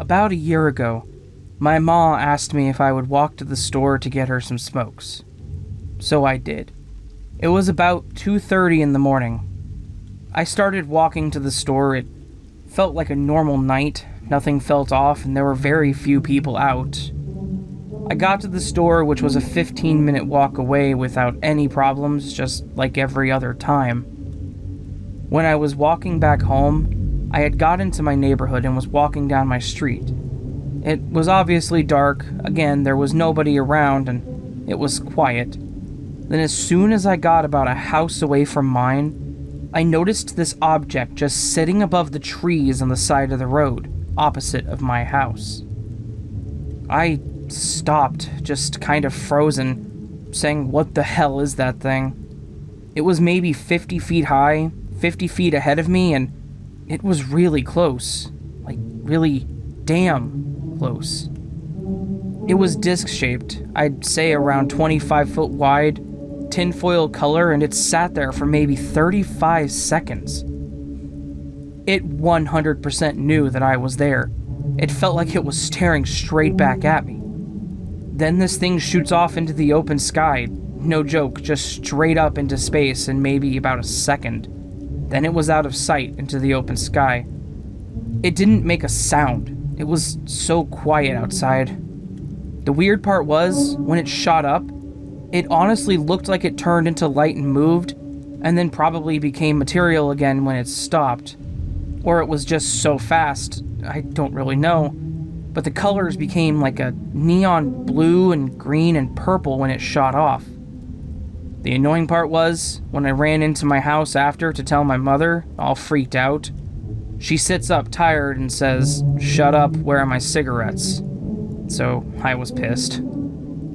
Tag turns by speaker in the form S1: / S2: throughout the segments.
S1: about a year ago, my ma asked me if I would walk to the store to get her some smokes. So I did. It was about 2:30 in the morning. I started walking to the store. It felt like a normal night. Nothing felt off, and there were very few people out. I got to the store, which was a 15-minute walk away without any problems, just like every other time. When I was walking back home, I had got into my neighborhood and was walking down my street. It was obviously dark. Again, there was nobody around, and it was quiet. Then as soon as I got about a house away from mine, I noticed this object just sitting above the trees on the side of the road, opposite of my house. I stopped, just kind of frozen, saying, "What the hell is that thing?" It was maybe 50 feet high, 50 feet ahead of me, and it was really close. Like, really damn close. It was disc-shaped, I'd say around 25 foot wide, tinfoil color, and it sat there for maybe 35 seconds. It 100% knew that I was there. It felt like it was staring straight back at me. Then this thing shoots off into the open sky, no joke, just straight up into space in maybe about a second. Then it was out of sight into the open sky. It didn't make a sound. It was so quiet outside. The weird part was, when it shot up, it honestly looked like it turned into light and moved, and then probably became material again when it stopped. Or it was just so fast, I don't really know. But the colors became like a neon blue and green and purple when it shot off. The annoying part was, when I ran into my house after to tell my mother, all freaked out, she sits up tired and says, "Shut up, where are my cigarettes?" So I was pissed.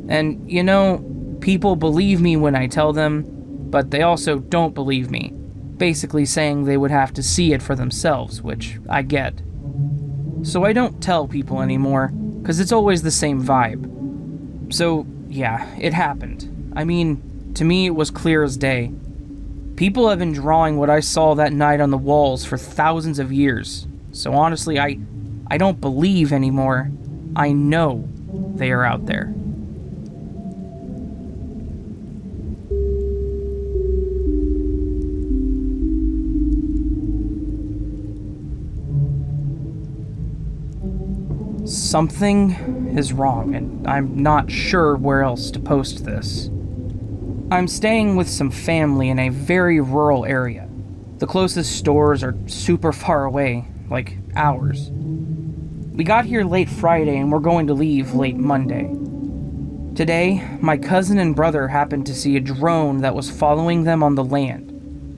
S1: And, you know, people believe me when I tell them, but they also don't believe me, basically saying they would have to see it for themselves, which I get. So I don't tell people anymore, because it's always the same vibe. So, yeah, it happened. I mean, to me it was clear as day. People have been drawing what I saw that night on the walls for thousands of years, so honestly, I don't believe anymore. I know they are out there. Something is wrong, and I'm not sure where else to post this. I'm staying with some family in a very rural area. The closest stores are super far away, like hours. We got here late Friday and we're going to leave late Monday. Today, my cousin and brother happened to see a drone that was following them on the land.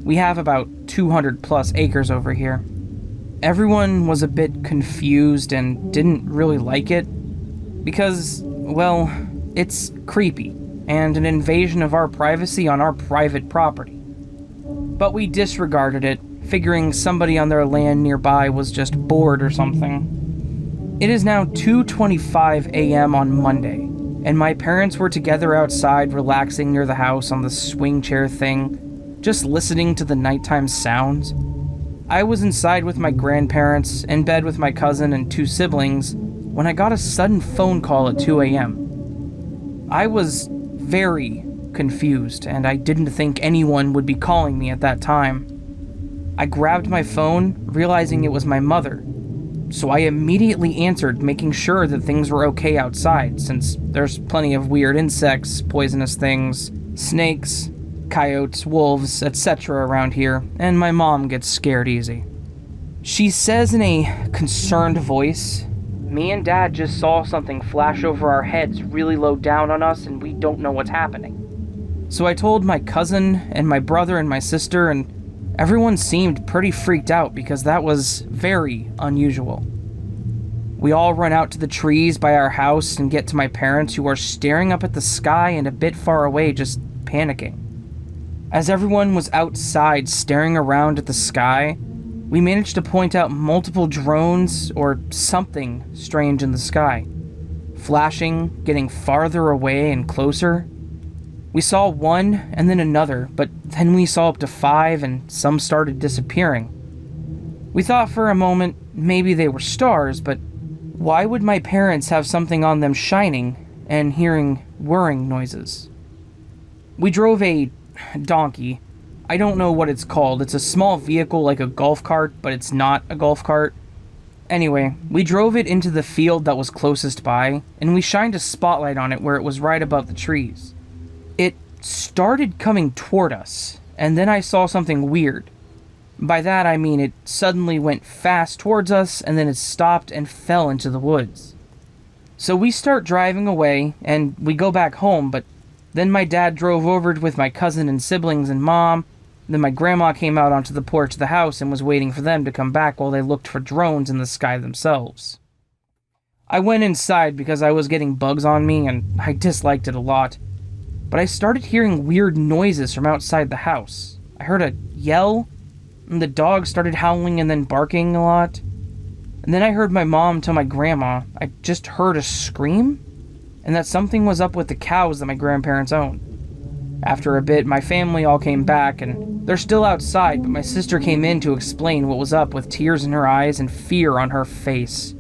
S1: We have about 200 plus acres over here. Everyone was a bit confused and didn't really like it because, well, it's creepy and an invasion of our privacy on our private property. But we disregarded it, figuring somebody on their land nearby was just bored or something. It is now 2:25 a.m. on Monday, and my parents were together outside relaxing near the house on the swing chair thing, just listening to the nighttime sounds. I was inside with my grandparents, in bed with my cousin and two siblings, when I got a sudden phone call at 2 a.m. I was very confused, and I didn't think anyone would be calling me at that time. I grabbed my phone, realizing it was my mother, so I immediately answered, making sure that things were okay outside, since there's plenty of weird insects, poisonous things, snakes, coyotes, wolves, etc. around here, and my mom gets scared easy. She says in a concerned voice, "Me and Dad just saw something flash over our heads really low down on us and we don't know what's happening." So I told my cousin and my brother and my sister, and everyone seemed pretty freaked out because that was very unusual. We all run out to the trees by our house and get to my parents, who are staring up at the sky and a bit far away, just panicking. As everyone was outside staring around at the sky, we managed to point out multiple drones or something strange in the sky, flashing, getting farther away and closer. We saw one and then another, but then we saw up to 5 and some started disappearing. We thought for a moment maybe they were stars, but Why would my parents have something on them shining and hearing whirring noises? We drove a donkey. I don't know what it's called. It's a small vehicle like a golf cart, but it's not a golf cart. Anyway, we drove it into the field that was closest by, and we shined a spotlight on it where it was right above the trees. It started coming toward us, and then I saw something weird. By that I mean it suddenly went fast towards us, and then it stopped and fell into the woods. So we start driving away, and we go back home, but then my dad drove over with my cousin and siblings and mom. Then my grandma came out onto the porch of the house and was waiting for them to come back while they looked for drones in the sky themselves. I went inside because I was getting bugs on me, and I disliked it a lot. But I started hearing weird noises from outside the house. I heard a yell, and the dog started howling and then barking a lot. And then I heard my mom tell my grandma I just heard a scream, and that something was up with the cows that my grandparents owned. After a bit, my family all came back, and they're still outside, but my sister came in to explain what was up with tears in her eyes and fear on her face.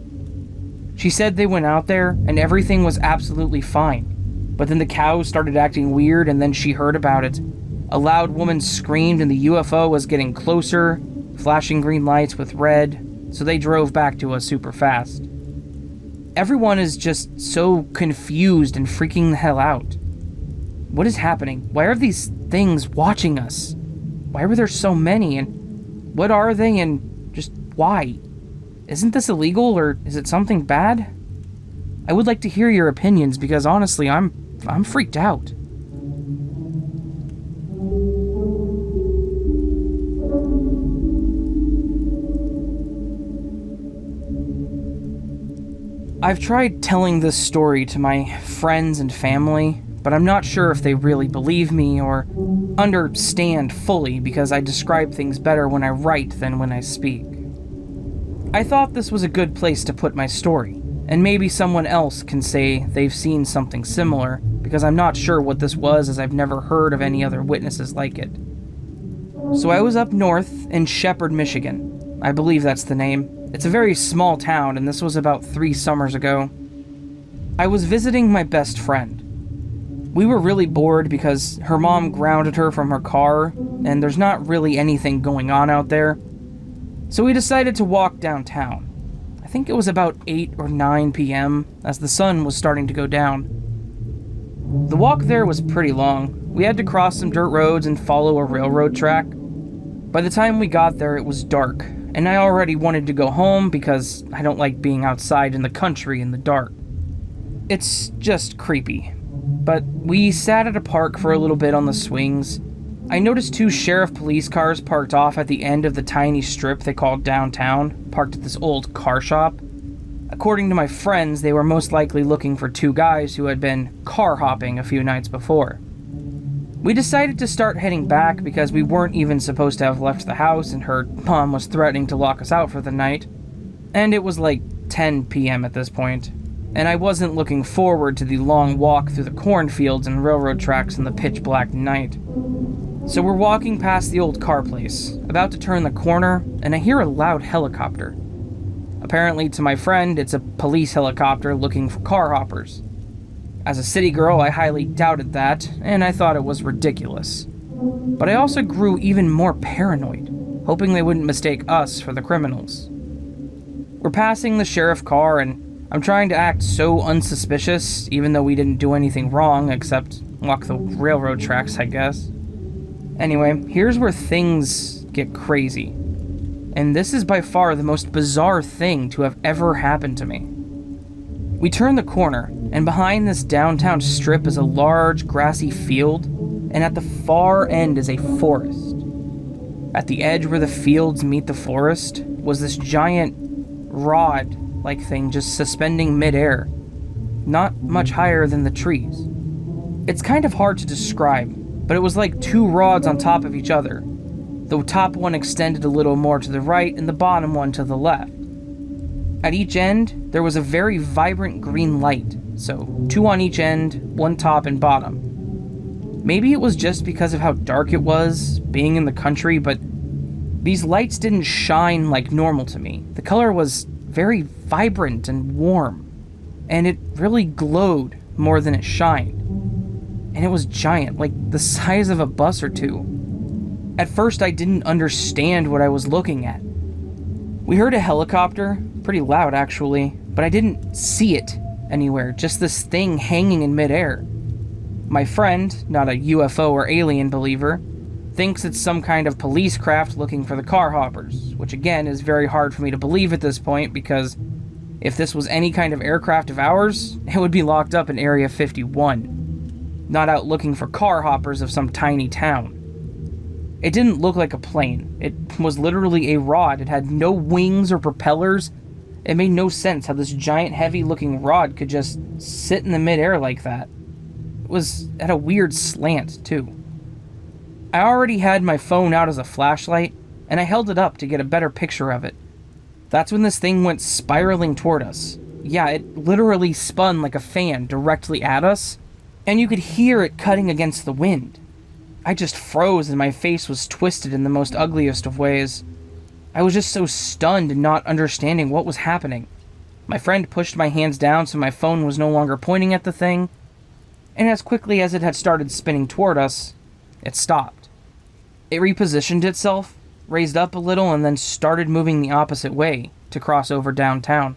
S1: She said they went out there, and everything was absolutely fine. But then the cows started acting weird, and then she heard about it. A loud woman screamed, and the UFO was getting closer, flashing green lights with red, so they drove back to us super fast. Everyone is just so confused and freaking the hell out. What is happening? Why are these things watching us? Why were there so many, and what are they, and just why? Isn't this illegal, or is it something bad? I would like to hear your opinions, because honestly, I'm freaked out. I've tried telling this story to my friends and family, but I'm not sure if they really believe me or understand fully because I describe things better when I write than when I speak. I thought this was a good place to put my story, and maybe someone else can say they've seen something similar, because I'm not sure what this was as I've never heard of any other witnesses like it. So I was up north in Shepherd, Michigan. I believe that's the name. It's a very small town, and this was about 3 summers ago. I was visiting my best friend. We were really bored because her mom grounded her from her car, and there's not really anything going on out there. So we decided to walk downtown. I think it was about 8 or 9 p.m. as the sun was starting to go down. The walk there was pretty long. We had to cross some dirt roads and follow a railroad track. By the time we got there, it was dark, and I already wanted to go home because I don't like being outside in the country in the dark. It's just creepy. But we sat at a park for a little bit on the swings. I noticed 2 sheriff police cars parked off at the end of the tiny strip they called downtown, parked at this old car shop. According to my friends, they were most likely looking for 2 guys who had been car hopping a few nights before. We decided to start heading back because we weren't even supposed to have left the house, and her mom was threatening to lock us out for the night. And it was like 10 p.m. at this point, and I wasn't looking forward to the long walk through the cornfields and railroad tracks in the pitch-black night. So we're walking past the old car place, about to turn the corner, and I hear a loud helicopter. Apparently, to my friend, it's a police helicopter looking for car hoppers. As a city girl, I highly doubted that, and I thought it was ridiculous. But I also grew even more paranoid, hoping they wouldn't mistake us for the criminals. We're passing the sheriff car, and I'm trying to act so unsuspicious, even though we didn't do anything wrong except walk the railroad tracks, I guess. Anyway, here's where things get crazy. And this is by far the most bizarre thing to have ever happened to me. We turn the corner, and behind this downtown strip is a large grassy field, and at the far end is a forest. At the edge where the fields meet the forest was this giant rod-like thing just suspending midair, not much higher than the trees. It's kind of hard to describe, but it was like 2 rods on top of each other. The top one extended a little more to the right and the bottom one to the left. At each end, there was a very vibrant green light, so 2 on each end, 1 top and bottom. Maybe it was just because of how dark it was, being in the country, but these lights didn't shine like normal to me. The color was very vibrant and warm, and it really glowed more than it shined. And it was giant, like the size of a bus or two. At first, I didn't understand what I was looking at. We heard a helicopter, pretty loud actually, but I didn't see it anywhere, just this thing hanging in midair. My friend, not a UFO or alien believer, thinks it's some kind of police craft looking for the car hoppers, which again is very hard for me to believe at this point because if this was any kind of aircraft of ours, it would be locked up in Area 51, not out looking for car hoppers of some tiny town. It didn't look like a plane. It was literally a rod. It had no wings or propellers. It made no sense how this giant heavy-looking rod could just sit in the midair like that. It was at a weird slant, too. I already had my phone out as a flashlight, and I held it up to get a better picture of it. That's when this thing went spiraling toward us. Yeah, it literally spun like a fan directly at us, and you could hear it cutting against the wind. I just froze and my face was twisted in the most ugliest of ways. I was just so stunned and not understanding what was happening. My friend pushed my hands down so my phone was no longer pointing at the thing, and as quickly as it had started spinning toward us, it stopped. It repositioned itself, raised up a little, and then started moving the opposite way to cross over downtown.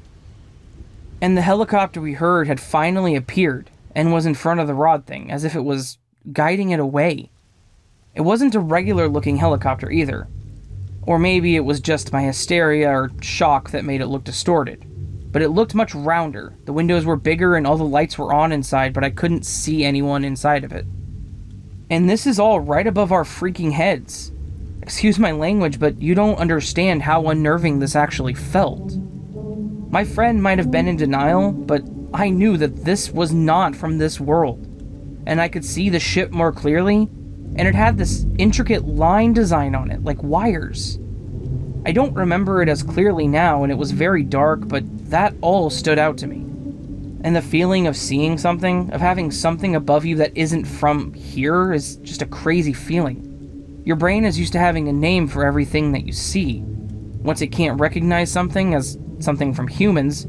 S1: And the helicopter we heard had finally appeared and was in front of the rod thing, as if it was guiding it away. It wasn't a regular-looking helicopter either. Or maybe it was just my hysteria or shock that made it look distorted. But it looked much rounder. The windows were bigger and all the lights were on inside, but I couldn't see anyone inside of it. And this is all right above our freaking heads. Excuse my language, but you don't understand how unnerving this actually felt. My friend might have been in denial, but I knew that this was not from this world. And I could see the ship more clearly, and it had this intricate line design on it, like wires. I don't remember it as clearly now, and it was very dark, but that all stood out to me. And the feeling of seeing something, of having something above you that isn't from here, is just a crazy feeling. Your brain is used to having a name for everything that you see. Once it can't recognize something as something from humans,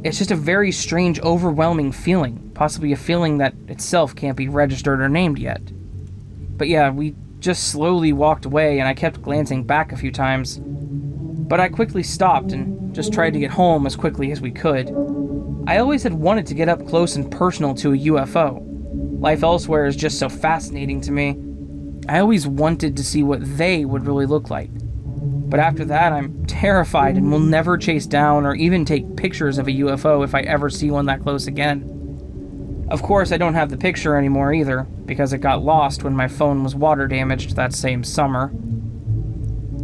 S1: it's just a very strange, overwhelming feeling, possibly a feeling that itself can't be registered or named yet. But yeah, we just slowly walked away, and I kept glancing back a few times. But I quickly stopped and just tried to get home as quickly as we could. I always had wanted to get up close and personal to a UFO. Life elsewhere is just so fascinating to me. I always wanted to see what they would really look like. But after that, I'm terrified and will never chase down or even take pictures of a UFO if I ever see one that close again. Of course, I don't have the picture anymore either, because it got lost when my phone was water damaged that same summer.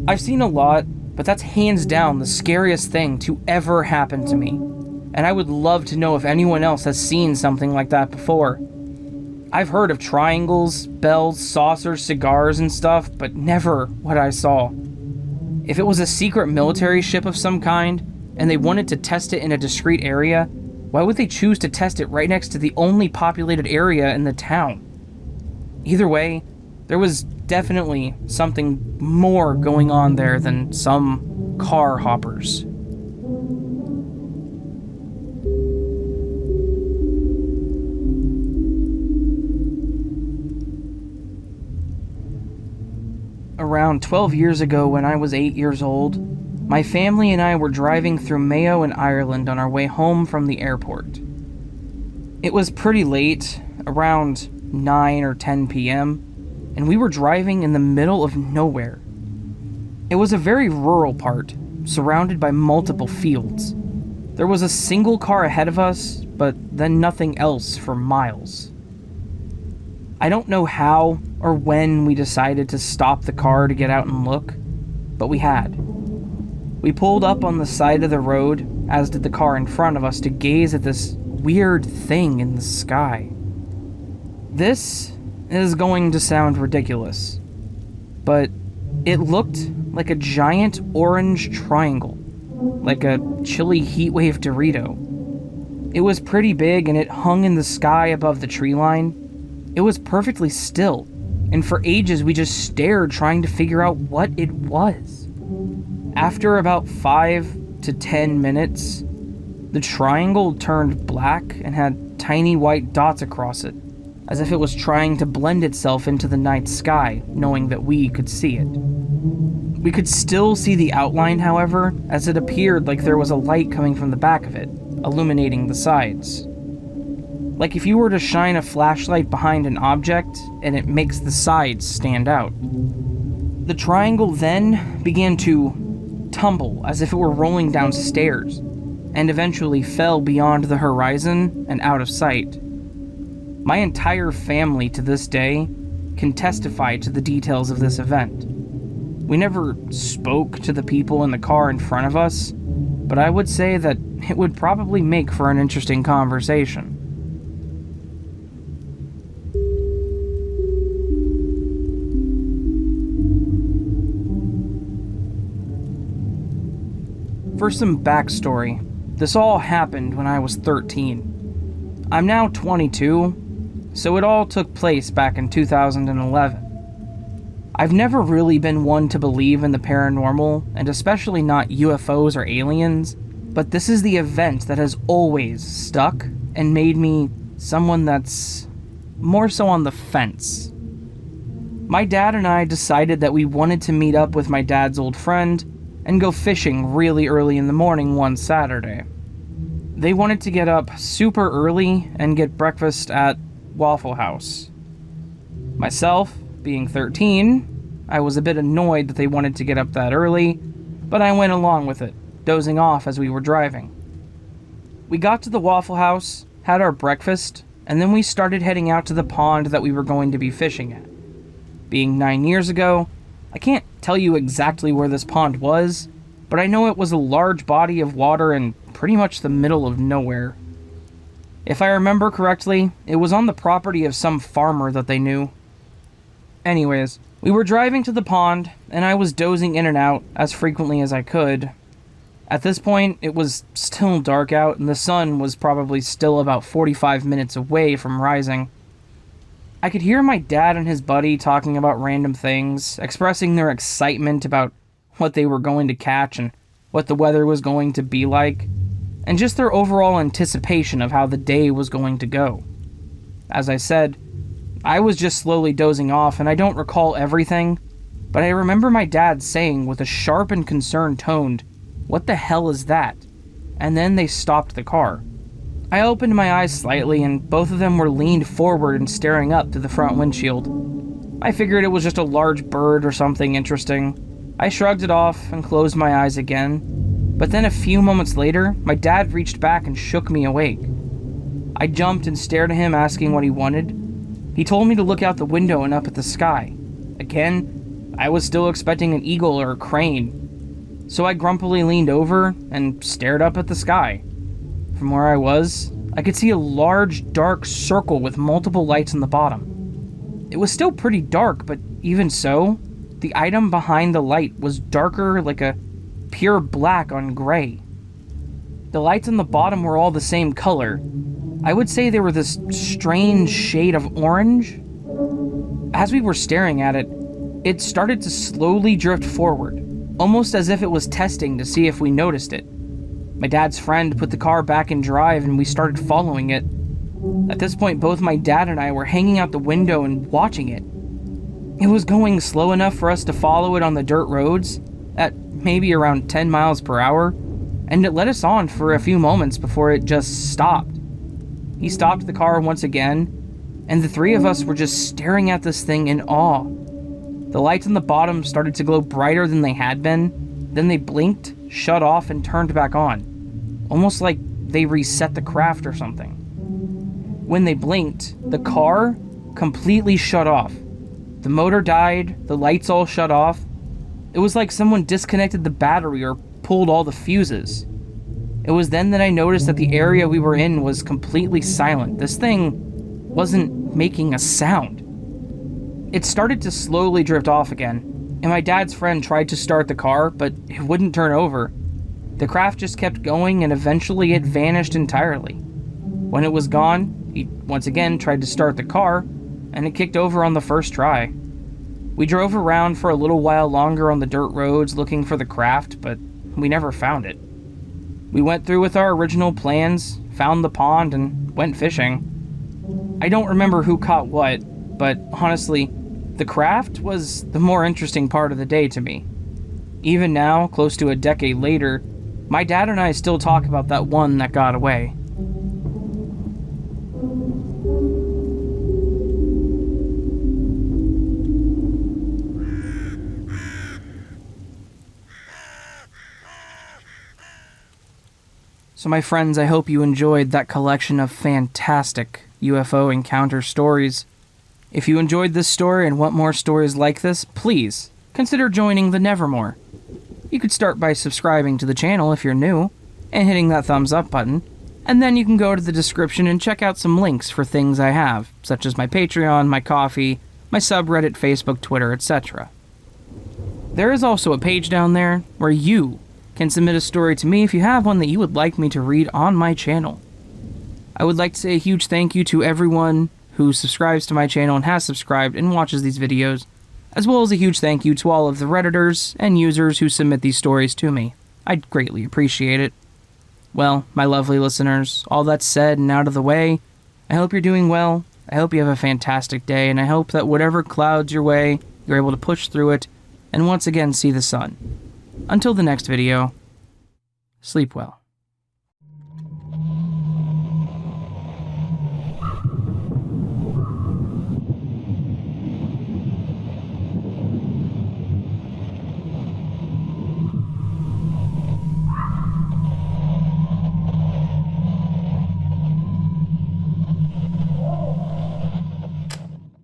S1: I've seen a lot, but that's hands down the scariest thing to ever happen to me. And I would love to know if anyone else has seen something like that before. I've heard of triangles, bells, saucers, cigars, and stuff, but never what I saw. If it was a secret military ship of some kind, and they wanted to test it in a discreet area, why would they choose to test it right next to the only populated area in the town? Either way, there was definitely something more going on there than some car hoppers. Around 12 years ago, when I was 8 years old, my family and I were driving through Mayo in Ireland on our way home from the airport. It was pretty late, around 9 or 10 p.m., and we were driving in the middle of nowhere. It was a very rural part, surrounded by multiple fields. There was a single car ahead of us, but then nothing else for miles. I don't know how or when we decided to stop the car to get out and look, but we had. We pulled up on the side of the road, as did the car in front of us, to gaze at this weird thing in the sky. This is going to sound ridiculous, but it looked like a giant orange triangle, like a chilly heatwave Dorito. It was pretty big and it hung in the sky above the tree line. It was perfectly still, and for ages we just stared trying to figure out what it was. After about 5 to 10 minutes, the triangle turned black and had tiny white dots across it, as if it was trying to blend itself into the night sky, knowing that we could see it. We could still see the outline, however, as it appeared like there was a light coming from the back of it, illuminating the sides. Like if you were to shine a flashlight behind an object, and it makes the sides stand out. The triangle then began to tumble as if it were rolling down stairs, and eventually fell beyond the horizon and out of sight. My entire family to this day can testify to the details of this event. We never spoke to the people in the car in front of us, but I would say that it would probably make for an interesting conversation. For some backstory, this all happened when I was 13. I'm now 22, so it all took place back in 2011. I've never really been one to believe in the paranormal, and especially not UFOs or aliens, but this is the event that has always stuck and made me someone that's more so on the fence. My dad and I decided that we wanted to meet up with my dad's old friend and go fishing really early in the morning one Saturday. They wanted to get up super early and get breakfast at Waffle House. Myself, being 13, I was a bit annoyed that they wanted to get up that early, but I went along with it, dozing off as we were driving. We got to the Waffle House, had our breakfast, and then we started heading out to the pond that we were going to be fishing at. Being 9 years ago, I can't tell you exactly where this pond was, but I know it was a large body of water in pretty much the middle of nowhere. If I remember correctly, it was on the property of some farmer that they knew. Anyways, we were driving to the pond, and I was dozing in and out as frequently as I could. At this point, it was still dark out, and the sun was probably still about 45 minutes away from rising. I could hear my dad and his buddy talking about random things, expressing their excitement about what they were going to catch and what the weather was going to be like, and just their overall anticipation of how the day was going to go. As I said, I was just slowly dozing off, and I don't recall everything, but I remember my dad saying with a sharp and concerned tone, "What the hell is that?" And then they stopped the car. I opened my eyes slightly, and both of them were leaned forward and staring up to the front windshield. I figured it was just a large bird or something interesting. I shrugged it off and closed my eyes again, but then a few moments later, my dad reached back and shook me awake. I jumped and stared at him, asking what he wanted. He told me to look out the window and up at the sky. Again, I was still expecting an eagle or a crane, so I grumpily leaned over and stared up at the sky. From where I was, I could see a large, dark circle with multiple lights on the bottom. It was still pretty dark, but even so, the item behind the light was darker, like a pure black on gray. The lights on the bottom were all the same color. I would say they were this strange shade of orange. As we were staring at it, it started to slowly drift forward, almost as if it was testing to see if we noticed it. My dad's friend put the car back in drive and we started following it. At this point, both my dad and I were hanging out the window and watching it. It was going slow enough for us to follow it on the dirt roads, at maybe around 10 miles per hour, and it led us on for a few moments before it just stopped. He stopped the car once again, and the three of us were just staring at this thing in awe. The lights on the bottom started to glow brighter than they had been, then they blinked, shut off, and turned back on, almost like they reset the craft or something. When they blinked, the car completely shut off. The motor died, the lights all shut off. It was like someone disconnected the battery or pulled all the fuses. It was then that I noticed that the area we were in was completely silent. This thing wasn't making a sound. It started to slowly drift off again, and my dad's friend tried to start the car, but it wouldn't turn over. The craft just kept going, and eventually it vanished entirely. When it was gone, he once again tried to start the car, and it kicked over on the first try. We drove around for a little while longer on the dirt roads looking for the craft, but we never found it. We went through with our original plans, found the pond, and went fishing. I don't remember who caught what, but honestly, the craft was the more interesting part of the day to me. Even now, close to a decade later, my dad and I still talk about that one that got away. So my friends, I hope you enjoyed that collection of fantastic UFO encounter stories. If you enjoyed this story and want more stories like this, please consider joining the Nevermore. You could start by subscribing to the channel if you're new, and hitting that thumbs up button, and then you can go to the description and check out some links for things I have, such as my Patreon, my Ko-fi, my subreddit, Facebook, Twitter, etc. There is also a page down there where you can submit a story to me if you have one that you would like me to read on my channel. I would like to say a huge thank you to everyone who subscribes to my channel and has subscribed and watches these videos, as well as a huge thank you to all of the Redditors and users who submit these stories to me. I'd greatly appreciate it. Well, my lovely listeners, all that said and out of the way, I hope you're doing well, I hope you have a fantastic day, and I hope that whatever clouds your way, you're able to push through it, and once again see the sun. Until the next video, sleep well.